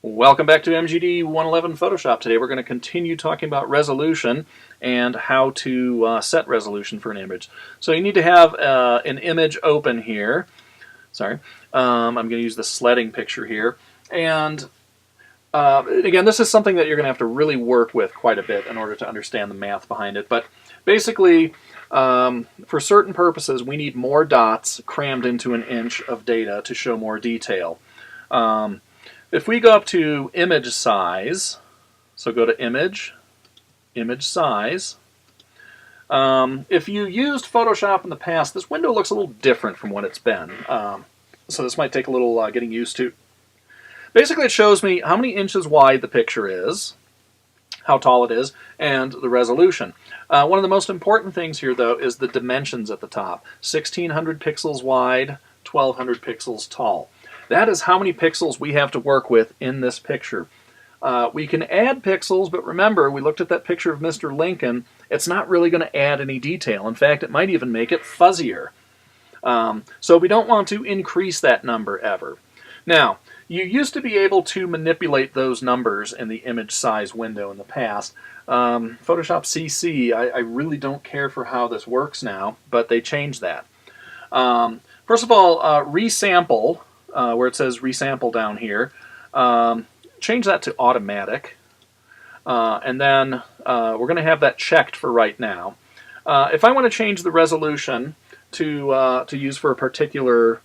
Welcome back to MGD 111 Photoshop. Today we're going to continue talking about resolution and how to set resolution for an image. So you need to have an image open here. Sorry, I'm going to use the sledding picture here. And again, this is something that you're going to have to really work with quite a bit in order to understand the math behind it. But basically, for certain purposes, we need more dots crammed into an inch of data to show more detail. If we go up to image size, so go to image size. If you used Photoshop in the past, this window looks a little different from what it's been. So this might take a little getting used to. Basically, it shows me how many inches wide the picture is, how tall it is, and the resolution. One of the most important things here, though, is the dimensions at the top. 1600 pixels wide, 1200 pixels tall. That is how many pixels we have to work with in this picture. We can add pixels, but remember, we looked at that picture of Mr. Lincoln. It's not really going to add any detail. In fact, it might even make it fuzzier. So we don't want to increase that number ever. Now, you used to be able to manipulate those numbers in the image size window in the past. Photoshop CC, I really don't care for how this works now, but they changed that. First of all, resample. Where it says resample down here, change that to automatic, and then we're going to have that checked for right now. If I want to change the resolution to use for a particular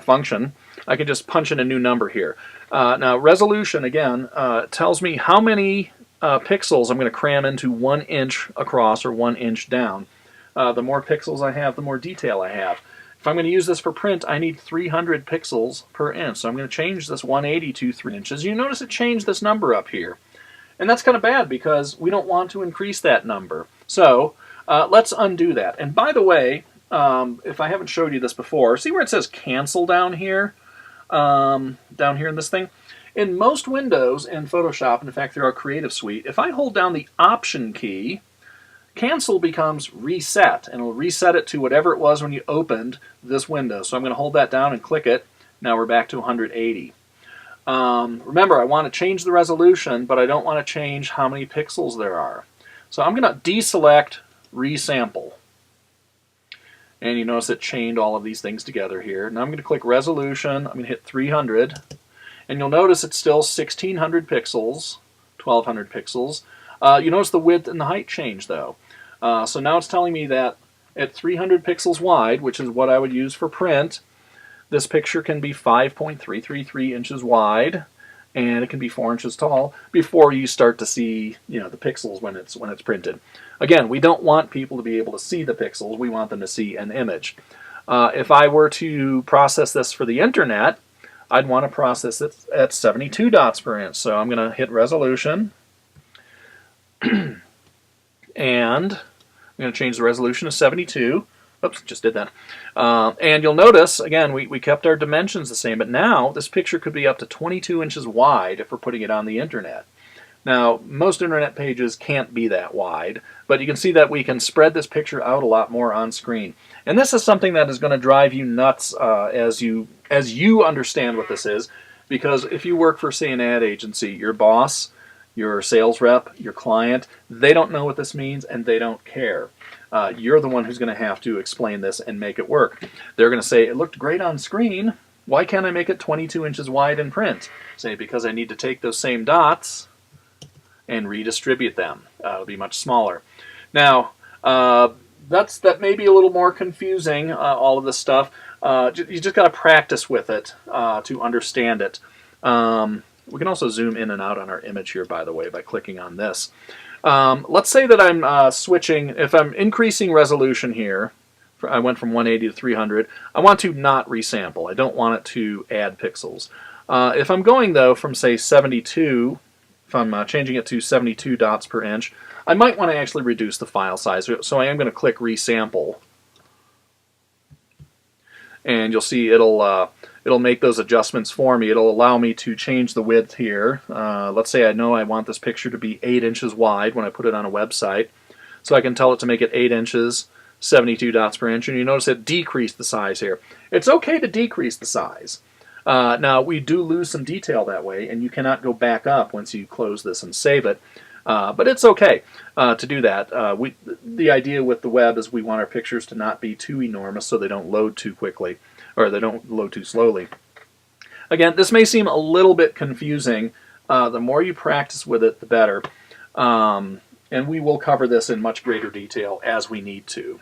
function, I can just punch in a new number here. Now resolution, again, tells me how many pixels I'm going to cram into 1 inch across or 1 inch down. The more pixels I have, the more detail I have. If I'm going to use this for print, I need 300 pixels per inch. So I'm going to change this 180 to 3 inches. You notice it changed this number up here. And that's kind of bad because we don't want to increase that number. So let's undo that. And by the way, if I haven't showed you this before, see where it says cancel down here? Down here in this thing? In most windows in Photoshop, and in fact through our Creative Suite, if I hold down the Option key, cancel becomes reset, and it'll reset it to whatever it was when you opened this window. So I'm going to hold that down and click it. Now we're back to 180. Remember, I want to change the resolution, but I don't want to change how many pixels there are. So I'm going to deselect resample. And you notice it chained all of these things together here. Now I'm going to click resolution. I'm going to hit 300. And you'll notice it's still 1600 pixels, 1200 pixels. You notice the width and the height change, though. So now it's telling me that at 300 pixels wide, which is what I would use for print, this picture can be 5.333 inches wide, and it can be 4 inches tall before you start to see, the pixels when it's printed. Again, we don't want people to be able to see the pixels. We want them to see an image. If I were to process this for the internet, I'd want to process it at 72 dots per inch. So I'm going to hit resolution. And I'm going to change the resolution to 72. Oops, just did that. And you'll notice, again, we kept our dimensions the same, but now this picture could be up to 22 inches wide if we're putting it on the internet. Now, most internet pages can't be that wide, but you can see that we can spread this picture out a lot more on screen. And this is something that is going to drive you nuts as you understand what this is, because if you work for, say, an ad agency, your boss, your sales rep, your client, they don't know what this means and they don't care. You're the one who's going to have to explain this and make it work. They're going to say, it looked great on screen. Why can't I make it 22 inches wide in print? Say, because I need to take those same dots and redistribute them. It'll be much smaller. Now, that may be a little more confusing, all of this stuff. You just got to practice with it to understand it. We can also zoom in and out on our image here, by the way, by clicking on this. Let's say that I'm switching, if I'm increasing resolution here, I went from 180 to 300, I want to not resample. I don't want it to add pixels. If I'm going, though, from, say, 72, if I'm changing it to 72 dots per inch, I might want to actually reduce the file size. So I am going to click resample. And you'll see it'll make those adjustments for me. It'll allow me to change the width here. Let's say I know I want this picture to be 8 inches wide when I put it on a website. So I can tell it to make it 8 inches, 72 dots per inch, and you notice it decreased the size here. It's okay to decrease the size. Now, we do lose some detail that way, and you cannot go back up once you close this and save it. But it's okay to do that. The idea with the web is we want our pictures to not be too enormous so they don't load too quickly, or they don't load too slowly. Again, this may seem a little bit confusing. The more you practice with it, the better. And we will cover this in much greater detail as we need to.